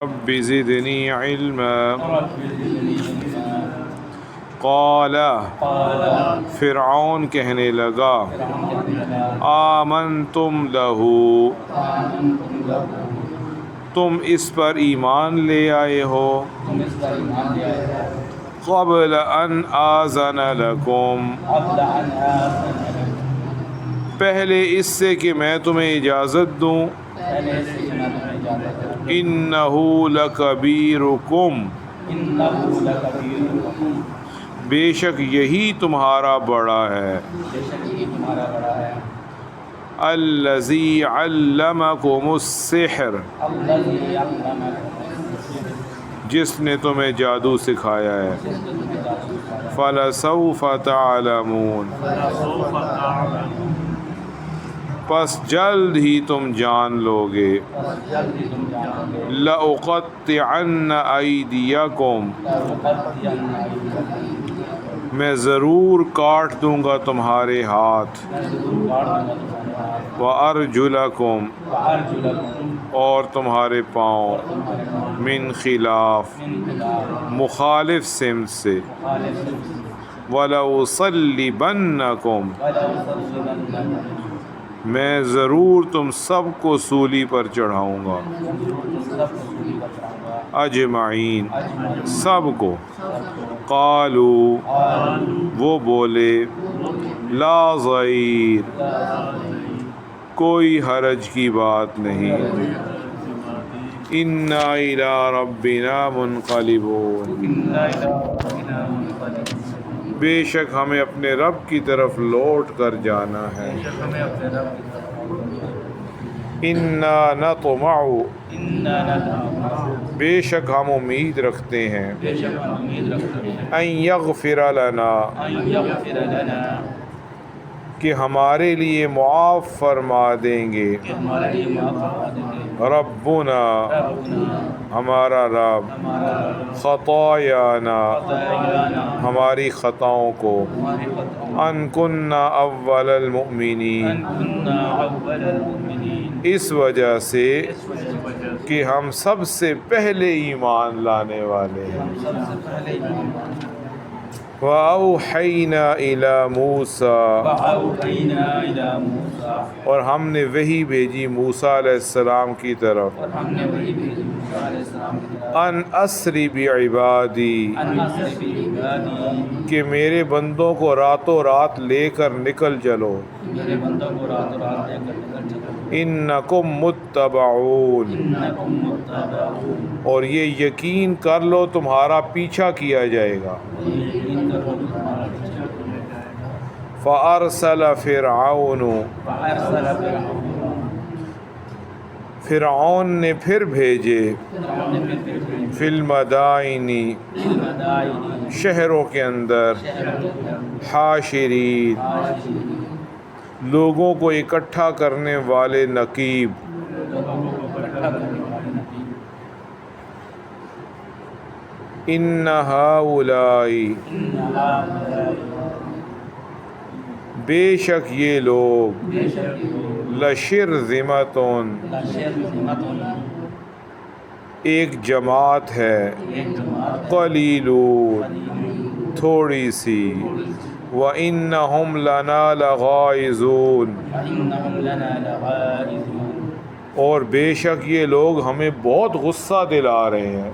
رب زدنی علما قال فرعون کہنے لگا آمنتم لہو تم اس پر ایمان لے آئے ہو قبل ان آذن لکم پہلے اس سے کہ میں تمہیں اجازت دوں انہ لکبیرکم بے شک یہی تمہارا بڑا ہے الذی علمکم السحر جس نے تمہیں جادو سکھایا ہے فلسوف تعلمون پس جلد ہی تم جان لو گے لأقطعن ایدیکم میں ضرور کاٹ دوں گا تمہارے ہاتھ وارجلکم اور تمہارے پاؤں من خلاف مخالف سمت سے ولأصلبنکم میں ضرور تم سب کو سولی پر چڑھاؤں گا اجمعین سب کو قالو وہ بولے لا ضیر کوئی حرج کی بات نہیں انا الی ربنا منقلبون بے شک ہمیں اپنے رب کی طرف لوٹ کر جانا ہے انا نطمع بے شک ہم امید رکھتے ہیں ان یغفر لنا کہ ہمارے لیے معاف فرما دیں گے ربنا ہمارا رب خطایانا ہماری خطاؤں کو ان کننا اول المؤمنین اس وجہ سے کہ ہم سب سے پہلے ایمان لانے والے ہیں وَأَوْحَيْنَا إِلَى مُوسَى اور ہم نے وحی بھیجی موسیٰ علیہ السلام کی طرف ان اسری بعبادی کہ میرے بندوں کو راتوں رات لے کر نکل چلو انکم متبعون اور یہ یقین کر لو تمہارا پیچھا کیا جائے گا فَأَرْسَلَ فرعون نے پھر بھیجے فی المدائن شہروں کے اندر حاشرین لوگوں کو اکٹھا کرنے والے نقیب ان ہؤلاء بے شک یہ لوگ لشرذمۃ ایک جماعت ہے قلیلون تھوڑی سی وَإِنَّهُمْ لَنَا لَغَائِظُونَ اور بے شک یہ لوگ ہمیں بہت غصہ دلا رہے ہیں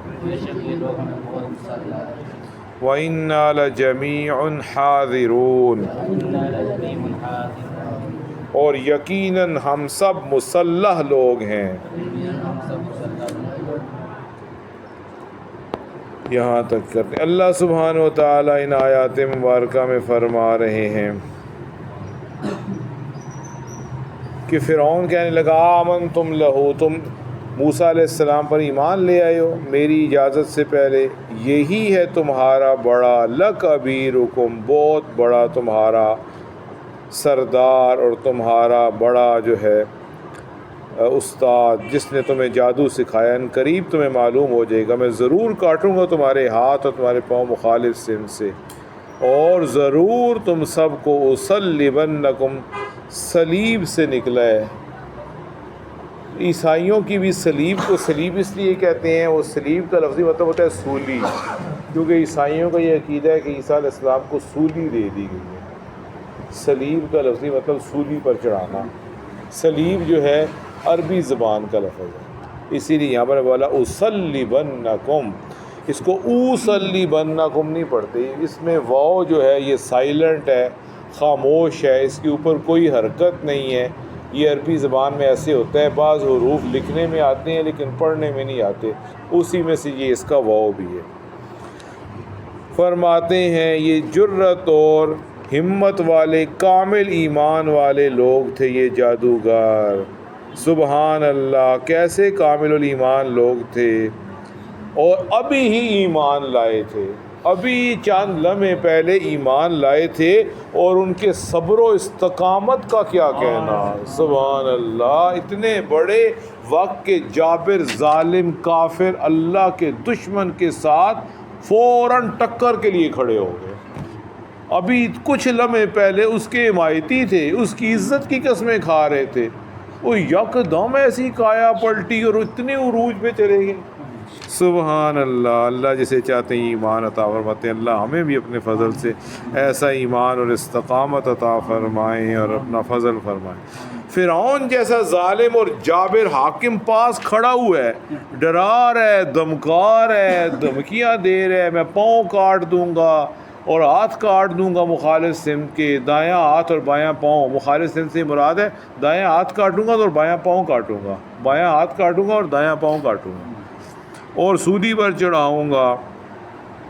وَإِنَّا لَجَمِيعٌ حَاذِرُونَ اور یقیناً ہم سب مسلح لوگ ہیں یہاں تک کرتے اللہ سبحانہ و تعالیٰ ان آیات مبارکہ میں فرما رہے ہیں کہ فرعون کہنے لگا آمنتم لہو تم موسیٰ علیہ السلام پر ایمان لے آئے ہو میری اجازت سے پہلے یہی ہے تمہارا بڑا لکبیرکم بہت بڑا تمہارا سردار اور تمہارا بڑا جو ہے استاد جس نے تمہیں جادو سکھایا ان قریب تمہیں معلوم ہو جائے گا میں ضرور کاٹوں گا تمہارے ہاتھ اور تمہارے پاؤں مخالف سمت سے اور ضرور تم سب کو اصلبنکم صلیب سے نکلا ہے عیسائیوں کی بھی صلیب کو صلیب اس لیے کہتے ہیں، وہ صلیب کا لفظی مطلب ہوتا ہے سولی، کیونکہ عیسائیوں کا یہ عقیدہ ہے کہ عیسیٰ علیہ السلام کو سولی دے دی گئی ہے۔ صلیب کا لفظی مطلب سولی پر چڑھانا، صلیب جو ہے عربی زبان کا لفظ ہے، اسی لیے یہاں پر بولا اصلیبنکم، اس کو اوصلیبنکم نہیں پڑھتے، اس میں واو جو ہے یہ سائلنٹ ہے، خاموش ہے، اس کے اوپر کوئی حرکت نہیں ہے۔ یہ عربی زبان میں ایسے ہوتا ہے، بعض حروف لکھنے میں آتے ہیں لیکن پڑھنے میں نہیں آتے، اسی میں سے یہ اس کا واو بھی ہے۔ فرماتے ہیں یہ جرت اور ہمت والے کامل ایمان والے لوگ تھے یہ جادوگر، سبحان اللہ، کیسے کامل الایمان لوگ تھے، اور ابھی ہی ایمان لائے تھے، ابھی چند لمحے پہلے ایمان لائے تھے، اور ان کے صبر و استقامت کا کیا کہنا، سبحان اللہ، اتنے بڑے وقت کے جابر ظالم کافر اللہ کے دشمن کے ساتھ فوراً ٹکر کے لیے کھڑے ہو گئے، ابھی کچھ لمحے پہلے اس کے حمایتی تھے، اس کی عزت کی قسمیں کھا رہے تھے، وہ یکدم ایسی کایا پلٹی اور اتنے عروج پہ چلے گئے، سبحان اللہ۔ اللہ جسے چاہتے ہیں ایمان عطا فرماتے ہیں، اللہ ہمیں بھی اپنے فضل سے ایسا ایمان اور استقامت عطا فرمائیں اور اپنا فضل فرمائیں۔ فرعون جیسا ظالم اور جابر حاکم پاس کھڑا ہوا ہے، ڈرا رہا ہے، دھمکا رہا ہے، دھمکیاں دے رہا ہے، میں پاؤں کاٹ دوں گا اور ہاتھ کاٹ دوں گا مخالف سمت کے، دایاں ہاتھ اور بایاں پاؤں، مخالف سمت سے مراد ہے دایاں ہاتھ کاٹوں گا اور بایاں پاؤں کاٹوں گا، بایاں ہاتھ کاٹوں گا اور دایاں پاؤں کاٹوں گا، اور سودی پر چڑھاؤں گا،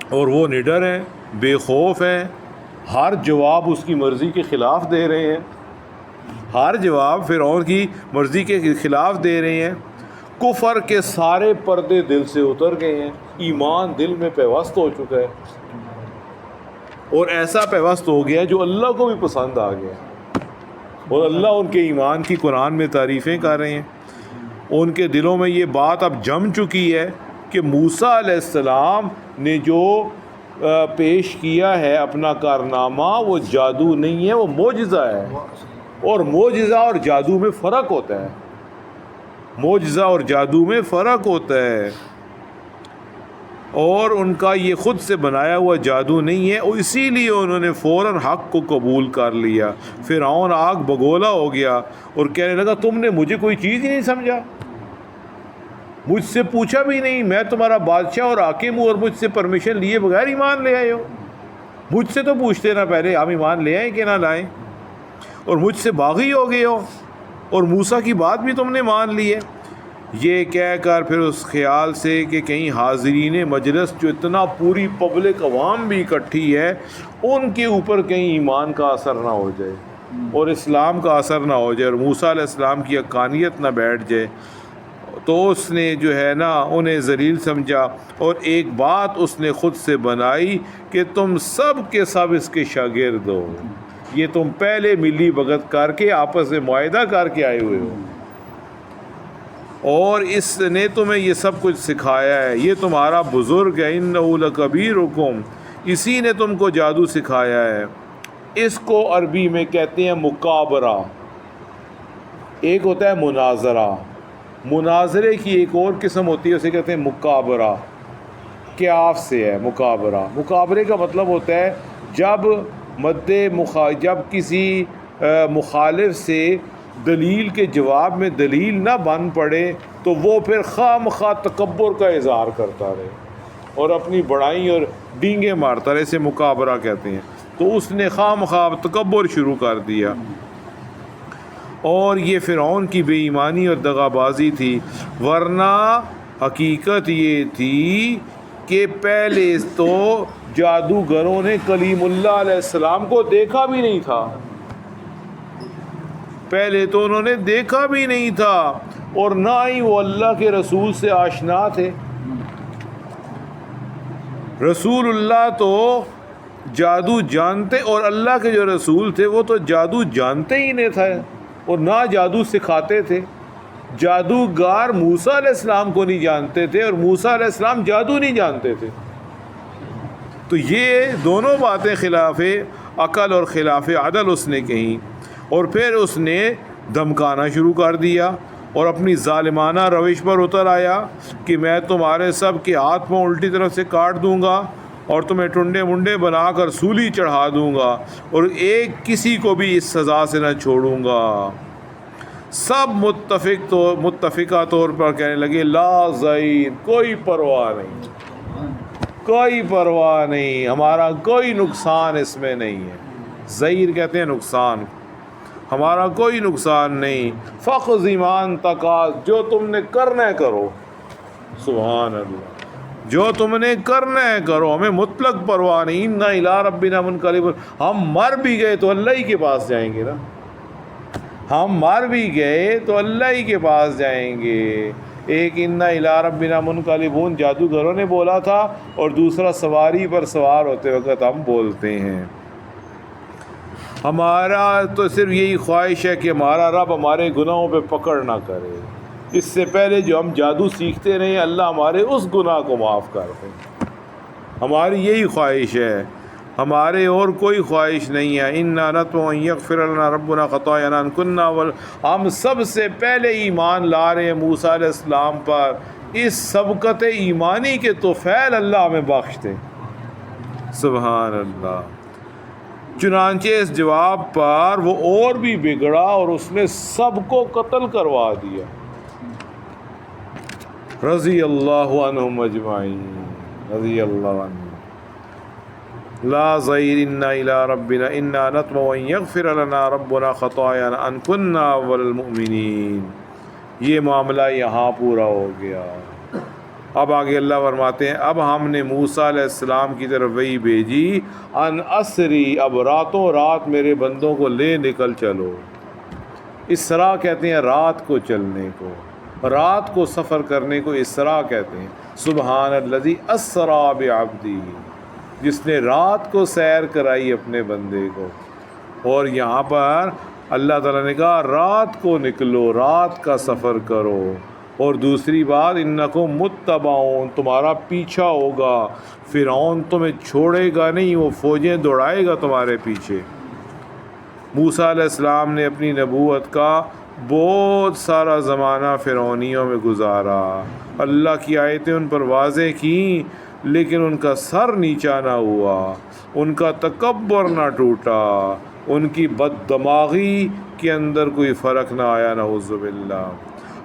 اور وہ نڈر ہیں، بے خوف ہیں، ہر جواب اس کی مرضی کے خلاف دے رہے ہیں، ہر جواب فرعون کی مرضی کے خلاف دے رہے ہیں، کفر کے سارے پردے دل سے اتر گئے ہیں، ایمان دل میں پیوست ہو چکا ہے، اور ایسا پیوست ہو گیا جو اللہ کو بھی پسند آ گیا، اور اللہ ان کے ایمان کی قرآن میں تعریفیں کر رہے ہیں، ان کے دلوں میں یہ بات اب جم چکی ہے کہ موسیٰ علیہ السلام نے جو پیش کیا ہے اپنا کارنامہ وہ جادو نہیں ہے، وہ معجزہ ہے، اور معجزہ اور جادو میں فرق ہوتا ہے، معجزہ اور جادو میں فرق ہوتا ہے، اور ان کا یہ خود سے بنایا ہوا جادو نہیں ہے، اور اسی لیے انہوں نے فوراً حق کو قبول کر لیا۔ فرعون آگ بگولا ہو گیا اور کہنے لگا تم نے مجھے کوئی چیز ہی نہیں سمجھا، مجھ سے پوچھا بھی نہیں، میں تمہارا بادشاہ اور حاکم ہوں اور مجھ سے پرمیشن لیے بغیر ایمان لے آئے ہو، مجھ سے تو پوچھتے نہ پہلے ہم ایمان لے آئیں کہ نہ لائیں، اور مجھ سے باغی ہو گئے ہو، اور موسیٰ کی بات بھی تم نے مان لی ہے۔ یہ کہہ کر پھر اس خیال سے کہ کہیں حاضرین مجلس جو اتنا پوری پبلک عوام بھی اکٹھی ہے ان کے اوپر کہیں ایمان کا اثر نہ ہو جائے اور اسلام کا اثر نہ ہو جائے اور موسیٰ علیہ السلام کی حقانیت نہ بیٹھ جائے، تو اس نے جو ہے نا انہیں ذلیل سمجھا، اور ایک بات اس نے خود سے بنائی کہ تم سب کے سب اس کے شاگرد ہو، یہ تم پہلے ملی بھگت کر کے آپس میں معاہدہ کر کے آئے ہوئے ہو، اور اس نے تمہیں یہ سب کچھ سکھایا ہے، یہ تمہارا بزرگ ہے، انہ لکبیرکم، اسی نے تم کو جادو سکھایا ہے۔ اس کو عربی میں کہتے ہیں مکابرہ، ایک ہوتا ہے مناظرہ، مناظرے کی ایک اور قسم ہوتی ہے اسے کہتے ہیں مکابرہ، کیاف سے ہے مکابرہ۔ مکابرے کا مطلب ہوتا ہے جب کسی مخالف سے دلیل کے جواب میں دلیل نہ بن پڑے تو وہ پھر خواہ مخواہ تکبر کا اظہار کرتا رہے اور اپنی بڑائی اور ڈینگیں مارتا رہے، اسے مکابرہ کہتے ہیں۔ تو اس نے خواہ مخواہ تکبر شروع کر دیا، اور یہ فرعون کی بے ایمانی اور دغا بازی تھی، ورنہ حقیقت یہ تھی کہ پہلے تو جادوگروں نے کلیم اللہ علیہ السلام کو دیکھا بھی نہیں تھا، پہلے تو انہوں نے دیکھا بھی نہیں تھا، اور نہ ہی وہ اللہ کے رسول سے آشنا تھے۔ رسول اللہ تو جادو جانتے، اور اللہ کے جو رسول تھے وہ تو جادو جانتے ہی نہیں تھے اور نہ جادو سکھاتے تھے۔ جادوگر موسیٰ علیہ السلام کو نہیں جانتے تھے اور موسیٰ علیہ السلام جادو نہیں جانتے تھے، تو یہ دونوں باتیں خلاف عقل اور خلاف عدل اس نے کہیں، اور پھر اس نے دھمکانا شروع کر دیا، اور اپنی ظالمانہ روش پر اتر آیا کہ میں تمہارے سب کے ہاتھ پاؤں الٹی طرف سے کاٹ دوں گا اور تمہیں ٹنڈے منڈے بنا کر سولی چڑھا دوں گا اور ایک کسی کو بھی اس سزا سے نہ چھوڑوں گا۔ سب متفقہ طور پر کہنے لگے لا ضیر، کوئی پرواہ نہیں، کوئی پرواہ نہیں، ہمارا کوئی نقصان اس میں نہیں ہے۔ ضیر کہتے ہیں نقصان، ہمارا کوئی نقصان نہیں۔ فخذ ایمان تقاض، جو تم نے کرنا ہے کرو، سبحان اللہ، جو تم نے کرنا ہے کرو، ہمیں مطلق پرواہ نہیں۔ انا الی ربنا منقلبون، ہم مر بھی گئے تو اللہ ہی کے پاس جائیں گے نا، ہم مر بھی گئے تو اللہ ہی کے پاس جائیں گے۔ ایک انا الی ربنا منقلبون جادوگروں نے بولا تھا، اور دوسرا سواری پر سوار ہوتے وقت ہم بولتے ہیں۔ ہمارا تو صرف یہی خواہش ہے کہ ہمارا رب ہمارے گناہوں پہ پکڑ نہ کرے، اس سے پہلے جو ہم جادو سیکھتے رہے اللہ ہمارے اس گناہ کو معاف کر دے، ہماری یہی خواہش ہے، ہمارے اور کوئی خواہش نہیں ہے۔ انا نطمع ان یغفر لنا ربنا خطایانا ان کنا ہم سب سے پہلے ایمان لا رہے ہیں موسیٰ علیہ السلام پر، اس سبقت ایمانی کے توفیل اللہ ہمیں بخش دے، سبحان اللہ۔ چنانچہ اس جواب پر وہ اور بھی بگڑا اور اس نے سب کو قتل کروا دیا، رضی اللہ عنہم اجمعین، رضی اللہ عنہ۔ لا ضیر انا الی ربنا انا نطمع ان یغفر لنا ربنا خطایانا ان کنا اول المؤمنین۔ یہ معاملہ یہاں پورا ہو گیا۔ اب آگے اللہ فرماتے ہیں اب ہم نے موسیٰ علیہ السلام کی طرف وحی بھیجی، ان اسری، اب راتوں رات میرے بندوں کو لے نکل چلو۔ اسرا کہتے ہیں رات کو چلنے کو، رات کو سفر کرنے کو اسرا کہتے ہیں۔ سبحان الذی اسرا بعبدہ، جس نے رات کو سیر کرائی اپنے بندے کو۔ اور یہاں پر اللہ تعالیٰ نے کہا رات کو نکلو، رات کا سفر کرو۔ اور دوسری بات انکم متبعون، تمہارا پیچھا ہوگا، فرعون تمہیں چھوڑے گا نہیں، وہ فوجیں دوڑائے گا تمہارے پیچھے۔ موسیٰ علیہ السلام نے اپنی نبوت کا بہت سارا زمانہ فرعونیوں میں گزارا، اللہ کی آیتیں ان پر واضح کیں، لیکن ان کا سر نیچا نہ ہوا، ان کا تکبر نہ ٹوٹا، ان کی بد دماغی کے اندر کوئی فرق نہ آیا، نعوذ باللہ۔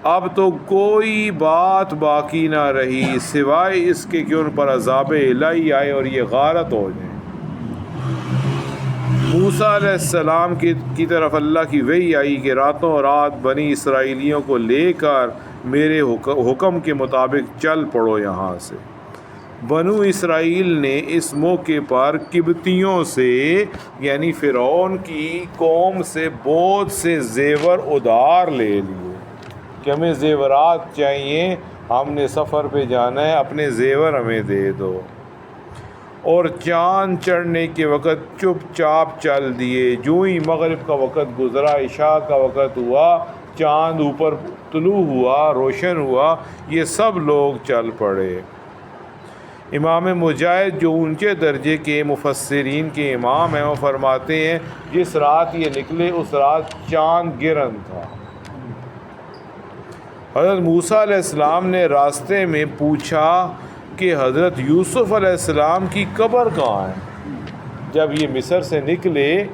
اب تو کوئی بات باقی نہ رہی سوائے اس کے کہ ان پر عذاب الہی آئے اور یہ غارت ہو جائیں۔ موسیٰ علیہ السلام کی طرف اللہ کی وحی آئی کہ راتوں رات بنی اسرائیلیوں کو لے کر میرے حکم کے مطابق چل پڑو یہاں سے۔ بنو اسرائیل نے اس موقع پر قبطیوں سے یعنی فرعون کی قوم سے بہت سے زیور ادھار لے لیے کہ ہمیں زیورات چاہیے، ہم نے سفر پہ جانا ہے، اپنے زیور ہمیں دے دو۔ اور چاند چڑھنے کے وقت چپ چاپ چل دیے، جو ہی مغرب کا وقت گزرا، عشاء کا وقت ہوا، چاند اوپر طلوع ہوا، روشن ہوا، یہ سب لوگ چل پڑے۔ امام مجاہد جو اونچے درجے کے مفسرین کے امام ہیں وہ فرماتے ہیں جس رات یہ نکلے اس رات چاند گرن تھا۔ حضرت موسیٰ علیہ السلام نے راستے میں پوچھا کہ حضرت یوسف علیہ السلام کی قبر کہاں ہے؟ جب یہ مصر سے نکلے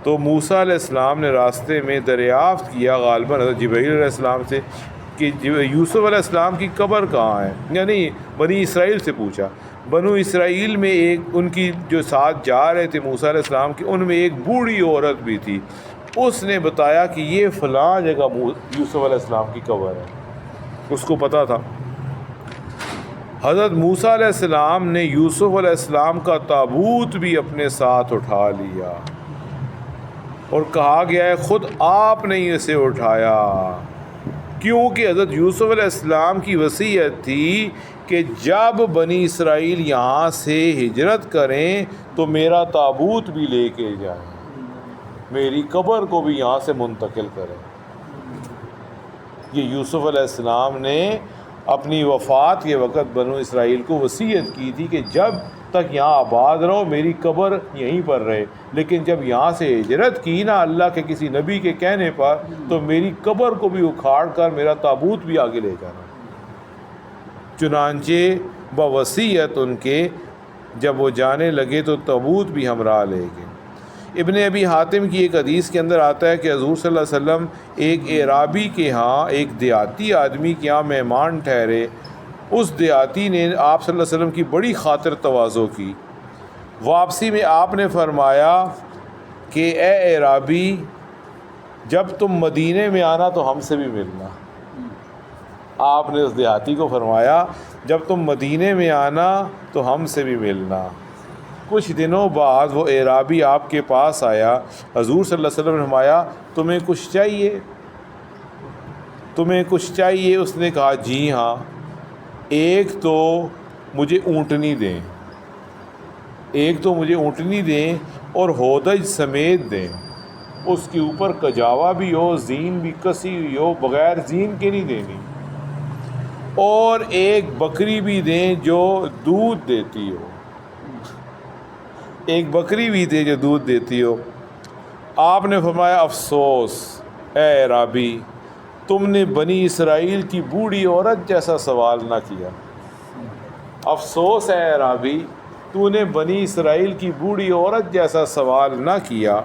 تو موسیٰ علیہ السلام نے راستے میں دریافت کیا غالباً حضرت جبرائیل علیہ السلام سے کہ یوسف علیہ السلام کی قبر کہاں ہے، یعنی بنی اسرائیل سے پوچھا۔ بنو اسرائیل میں ایک ان کی جو ساتھ جا رہے تھے موسیٰ علیہ السلام کی، ان میں ایک بوڑھی عورت بھی تھی، اس نے بتایا کہ یہ فلاں جگہ یوسف علیہ السلام کی قبر ہے، اس کو پتہ تھا۔ حضرت موسیٰ علیہ السلام نے یوسف علیہ السلام کا تابوت بھی اپنے ساتھ اٹھا لیا، اور کہا گیا ہے خود آپ نے اسے اٹھایا، کیونکہ حضرت یوسف علیہ السلام کی وصیت تھی کہ جب بنی اسرائیل یہاں سے ہجرت کریں تو میرا تابوت بھی لے کے جائیں، میری قبر کو بھی یہاں سے منتقل کریں۔ یہ یوسف علیہ السلام نے اپنی وفات کے وقت بنو اسرائیل کو وصیت کی تھی کہ جب تک یہاں آباد رہو میری قبر یہیں پر رہے، لیکن جب یہاں سے ہجرت کی نا اللہ کے کسی نبی کے کہنے پر تو میری قبر کو بھی اکھاڑ کر میرا تابوت بھی آگے لے جانا۔ چنانچہ بوصیت ان کے جب وہ جانے لگے تو تابوت بھی ہمراہ لے گئے۔ ابن ابی حاتم کی ایک حدیث کے اندر آتا ہے کہ حضور صلی اللہ علیہ وسلم ایک اعرابی کے ہاں، ایک دیہاتی آدمی کے ہاں مہمان ٹھہرے۔ اس دیہاتی نے آپ صلی اللہ علیہ وسلم کی بڑی خاطر تواضع کی۔ واپسی میں آپ نے فرمایا کہ اے اعرابی، جب تم مدینے میں آنا تو ہم سے بھی ملنا۔ آپ نے اس دیہاتی کو فرمایا جب تم مدینے میں آنا تو ہم سے بھی ملنا۔ کچھ دنوں بعد وہ اعرابی آپ کے پاس آیا۔ حضور صلی اللہ علیہ وسلم نے فرمایا تمہیں کچھ چاہیے؟ تمہیں کچھ چاہیے؟ اس نے کہا جی ہاں، ایک تو مجھے اونٹنی دیں، ایک تو مجھے اونٹنی دیں اور ہودج سمیت دیں، اس کے اوپر کجاوا بھی ہو، زین بھی کسی ہوئی ہو، بغیر زین کے نہیں دینی، اور ایک بکری بھی دیں جو دودھ دیتی ہو، ایک بکری بھی دے جو دودھ دیتی ہو۔ آپ نے فرمایا افسوس اے اعرابی، تم نے بنی اسرائیل کی بوڑھی عورت جیسا سوال نہ کیا۔ افسوس اے اعرابی، تو نے بنی اسرائیل کی بوڑھی عورت جیسا سوال نہ کیا۔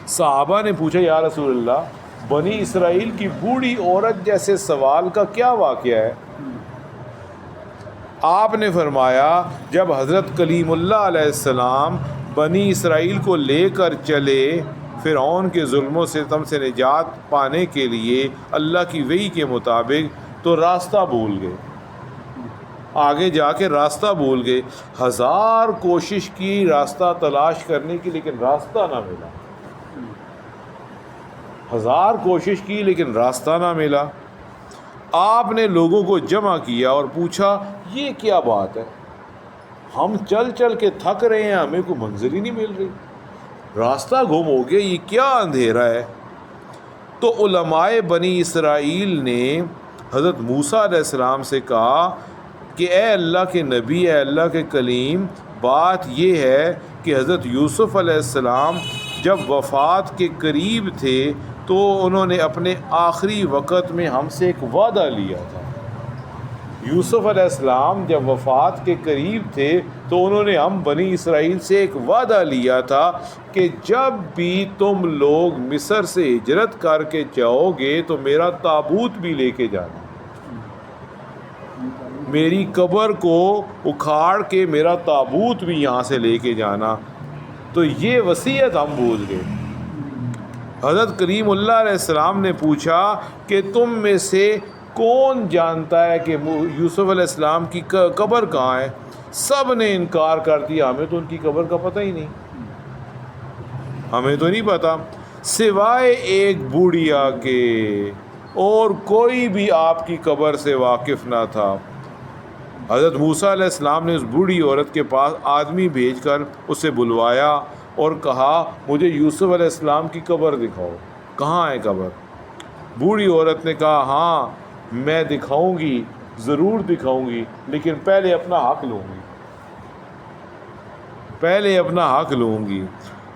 صحابہ نے پوچھا یا رسول اللہ، بنی اسرائیل کی بوڑھی عورت جیسے سوال کا کیا واقعہ ہے؟ آپ نے فرمایا جب حضرت کلیم اللہ علیہ السلام بنی اسرائیل کو لے کر چلے فرعون کے ظلم و ستم سے نجات پانے کے لیے اللہ کی وحی کے مطابق، تو راستہ بھول گئے، آگے جا کے راستہ بھول گئے۔ 1000 کوشش کی راستہ تلاش کرنے کی لیکن راستہ نہ ملا، 1000 کوشش کی لیکن راستہ نہ ملا۔ آپ نے لوگوں کو جمع کیا اور پوچھا یہ کیا بات ہے؟ ہم چل چل کے تھک رہے ہیں، ہمیں کوئی منزل ہی نہیں مل رہی، راستہ گم ہو گیا، یہ کیا اندھیرا ہے؟ تو علماء بنی اسرائیل نے حضرت موسیٰ علیہ السلام سے کہا کہ اے اللہ کے نبی، اے اللہ کے کلیم، بات یہ ہے کہ حضرت یوسف علیہ السلام جب وفات کے قریب تھے تو انہوں نے اپنے آخری وقت میں ہم سے ایک وعدہ لیا تھا۔ یوسف علیہ السلام جب وفات کے قریب تھے تو انہوں نے ہم بنی اسرائیل سے ایک وعدہ لیا تھا کہ جب بھی تم لوگ مصر سے ہجرت کر کے جاؤ گے تو میرا تابوت بھی لے کے جانا، میری قبر کو اکھاڑ کے میرا تابوت بھی یہاں سے لے کے جانا۔ تو یہ وصیت ہم بھول گئے۔ حضرت کریم اللہ علیہ السلام نے پوچھا کہ تم میں سے کون جانتا ہے کہ یوسف علیہ السلام کی قبر کہاں ہے؟ سب نے انکار کر دیا، ہمیں تو ان کی قبر کا پتہ ہی نہیں، ہمیں تو نہیں پتہ، سوائے ایک بوڑھیا کے، اور کوئی بھی آپ کی قبر سے واقف نہ تھا۔ حضرت موسیٰ علیہ السلام نے اس بوڑھی عورت کے پاس آدمی بھیج کر اسے بلوایا اور کہا مجھے یوسف علیہ السلام کی قبر دکھاؤ، کہاں ہے قبر؟ بوڑھی عورت نے کہا ہاں میں دکھاؤں گی، ضرور دکھاؤں گی، لیکن پہلے اپنا حق لوں گی، پہلے اپنا حق لوں گی۔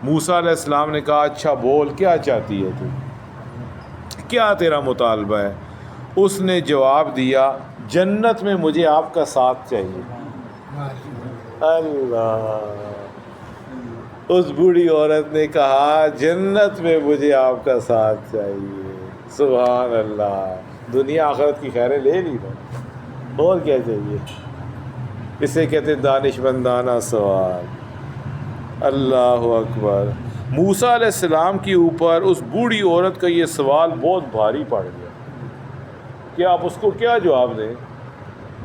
موسیٰ علیہ السلام نے کہا اچھا بول، کیا چاہتی ہے تو، کیا تیرا مطالبہ ہے؟ اس نے جواب دیا جنت میں مجھے آپ کا ساتھ چاہیے۔ اللہ، اس بوڑھی عورت نے کہا جنت میں مجھے آپ کا ساتھ چاہیے۔ سبحان اللہ، دنیا آخرت کی خیریں لے لی نا، اور کیا چاہیے؟ اسے کہتے دانش مندانہ سوال۔ اللہ اکبر۔ موسیٰ علیہ السلام کے اوپر اس بوڑھی عورت کا یہ سوال بہت بھاری پڑ گیا کہ آپ اس کو کیا جواب دیں،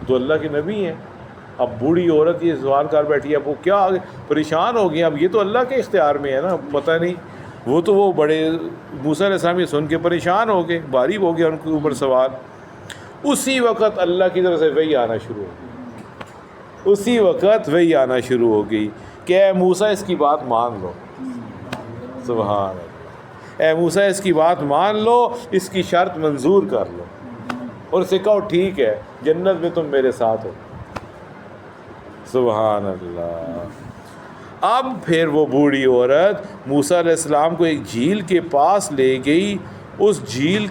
تو اللہ کے نبی ہیں۔ اب بوڑھی عورت یہ سوال کر بیٹھی ہے، اب وہ کیا پریشان ہو گئی، اب یہ تو اللہ کے اختیار میں ہے نا، پتہ نہیں، وہ بڑے موسیٰ علیہ السلام یہ سن کے پریشان ہو گئے، بھاری ہو گیا ان کے اوپر سوال۔ اسی وقت اللہ کی طرف سے وحی آنا شروع ہو گئی، اسی وقت وحی آنا شروع ہو گئی کہ اے موسیٰ اس کی بات مان لو۔ سبحان اللہ، اے موسیٰ اس کی بات مان لو، اس کی شرط منظور کر لو۔ اور اسے کہو ٹھیک ہے جنت میں تم میرے ساتھ ہو. سبحان اللہ. اب پھر وہ بوڑھی عورت موسیٰ علیہ السلام کو ایک جھیل کے پاس لے گئی. اس جھیل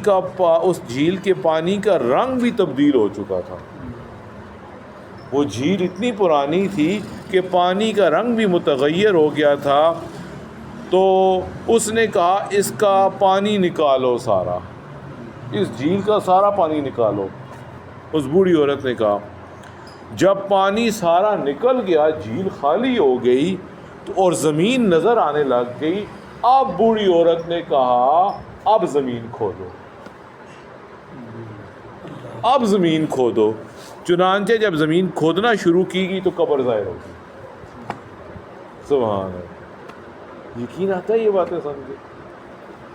کے پانی کا رنگ بھی تبدیل ہو چکا تھا. وہ جھیل اتنی پرانی تھی کہ پانی کا رنگ بھی متغیر ہو گیا تھا. تو اس نے کہا اس کا پانی نکالو سارا, اس جھیل کا سارا پانی نکالو. اس بوڑھی عورت نے کہا. جب پانی سارا نکل گیا, جھیل خالی ہو گئی اور زمین نظر آنے لگ گئی. اب بوڑھی عورت نے کہا اب زمین کھودو, اب زمین کھودو. چنانچہ جب زمین کھودنا شروع کی گئی تو قبر ظاہر ہوگی. سبحان اللہ. یقین آتا ہے یہ باتیں سن کے.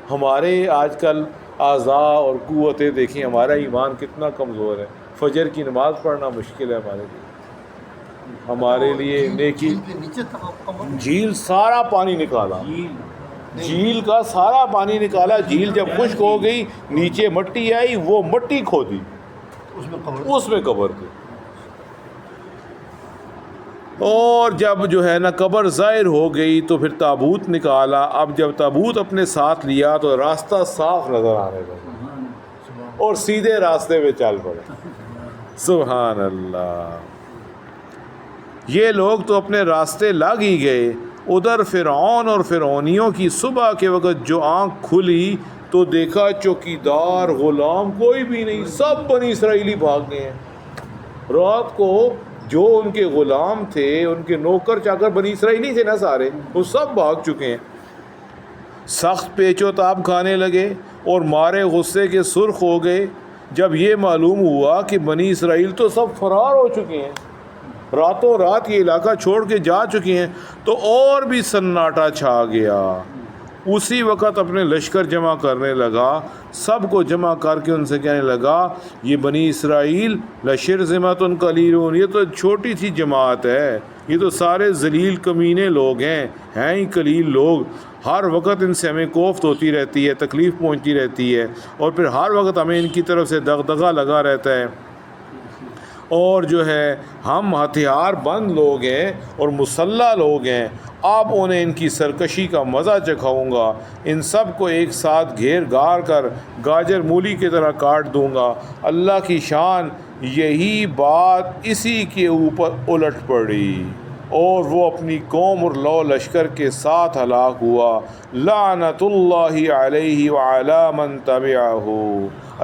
ہمارے آج کل اعضاء اور قوتیں دیکھیں, ہمارا ایمان کتنا کمزور ہے. فجر کی نماز پڑھنا مشکل ہے ہمارے لیے, ہمارے لیے نیکی. جھیل سارا پانی نکالا, جھیل کا سارا پانی نکالا. جھیل جب خشک ہو گئی نیچے مٹی آئی, وہ مٹی کھودی, اس میں قبر تھی. اور جب جو ہے نا قبر ظاہر ہو گئی تو پھر تابوت نکالا. اب جب تابوت اپنے ساتھ لیا تو راستہ صاف نظر آنے لگا اور سیدھے راستے پہ چل پڑے. سبحان اللہ. یہ لوگ تو اپنے راستے لگ ہی گئے. ادھر فرعون اور فرعونیوں کی صبح کے وقت جو آنکھ کھلی تو دیکھا چوکیدار غلام کوئی بھی نہیں, سب بنی اسرائیلی بھاگ گئے ہیں. رات کو جو ان کے غلام تھے, ان کے نوکر چاکر بنی اسرائیلی تھے نا سارے, وہ سب بھاگ چکے ہیں. سخت پیچ و تاب کھانے لگے اور مارے غصے کے سرخ ہو گئے جب یہ معلوم ہوا کہ بنی اسرائیل تو سب فرار ہو چکے ہیں, راتوں رات یہ علاقہ چھوڑ کے جا چکے ہیں. تو اور بھی سناٹا چھا گیا. اسی وقت اپنے لشکر جمع کرنے لگا. سب کو جمع کر کے ان سے کہنے لگا یہ بنی اسرائیل لشرذمۃ قلیلون, یہ تو چھوٹی سی جماعت ہے, یہ تو سارے ذلیل کمینے لوگ ہیں ہی قلیل لوگ. ہر وقت ان سے ہمیں کوفت ہوتی رہتی ہے, تکلیف پہنچتی رہتی ہے, اور پھر ہر وقت ہمیں ان کی طرف سے دغدغہ لگا رہتا ہے. اور جو ہے ہم ہتھیار بند لوگ ہیں اور مسلح لوگ ہیں. اب انہیں ان کی سرکشی کا مزہ چکھاؤں گا. ان سب کو ایک ساتھ گھیر گار کر گاجر مولی کی طرح کاٹ دوں گا. اللہ کی شان یہی بات اسی کے اوپر الٹ پڑی اور وہ اپنی قوم اور لو لشکر کے ساتھ ہلاک ہوا. لعنت اللہ علیہ وعلی من تبعہ,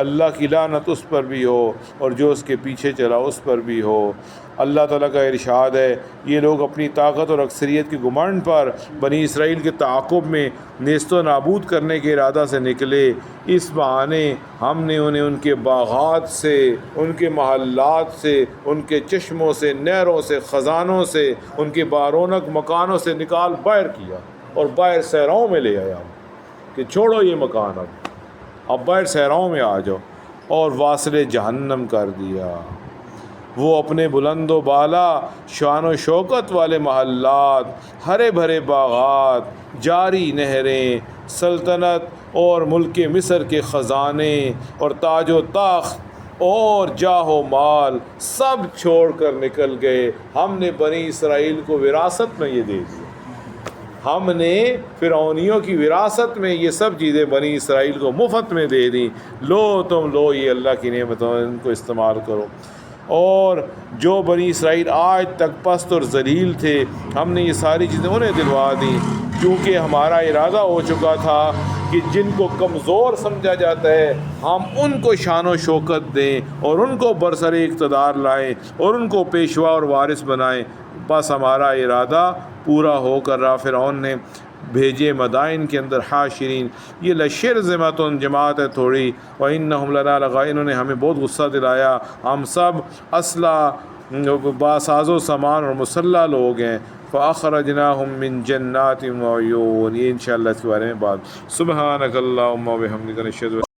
اللہ کی لعنت اس پر بھی ہو اور جو اس کے پیچھے چلا اس پر بھی ہو. اللہ تعالیٰ کا ارشاد ہے یہ لوگ اپنی طاقت اور اکثریت کے گمنڈ پر بنی اسرائیل کے تعاقب میں نیست و نابود کرنے کے ارادہ سے نکلے. اس بہانے ہم نے انہیں ان کے باغات سے, ان کے محلات سے, ان کے چشموں سے, نہروں سے, خزانوں سے, ان کے بارونق مکانوں سے نکال باہر کیا اور باہر صحراؤں میں لے آیا کہ چھوڑو یہ مکان, اب باہر صحراؤں میں آ جاؤ, اور واصل جہنم کر دیا. وہ اپنے بلند و بالا شان و شوکت والے محلات, ہرے بھرے باغات, جاری نہریں, سلطنت اور ملک مصر کے خزانے اور تاج و تخت اور جاہ و مال سب چھوڑ کر نکل گئے. ہم نے بنی اسرائیل کو وراثت میں یہ دے دیا. ہم نے فرعونیوں کی وراثت میں یہ سب چیزیں بنی اسرائیل کو مفت میں دے دیں. لو تم لو یہ اللہ کی نعمتوں, ان کو استعمال کرو. اور جو بنی اسرائیل آج تک پست اور ذلیل تھے ہم نے یہ ساری چیزیں انہیں دلوا دیں, کیونکہ ہمارا ارادہ ہو چکا تھا کہ جن کو کمزور سمجھا جاتا ہے ہم ان کو شان و شوکت دیں اور ان کو برسر اقتدار لائیں اور ان کو پیشوا اور وارث بنائیں. بس ہمارا ارادہ پورا ہو کر رہا. فرعون نے بھیجے مدائن کے اندر حاشرین, یہ لشرذمۃ جماعت ہے تھوڑی, وَإِنَّهُمْ لَنَا لَغَائِظُونَ, انہوں نے ہمیں بہت غصہ دلایا. ہم سب اسلحہ باساز و سامان اور مسلح لوگ ہیں. فَأَخْرَجْنَاهُمْ مِنْ جَنَّاتٍ وَعُيُونٍ, یہ انشاءاللہ اس کے بارے میں بات. سبحانک اللہم وبحمدک نشہد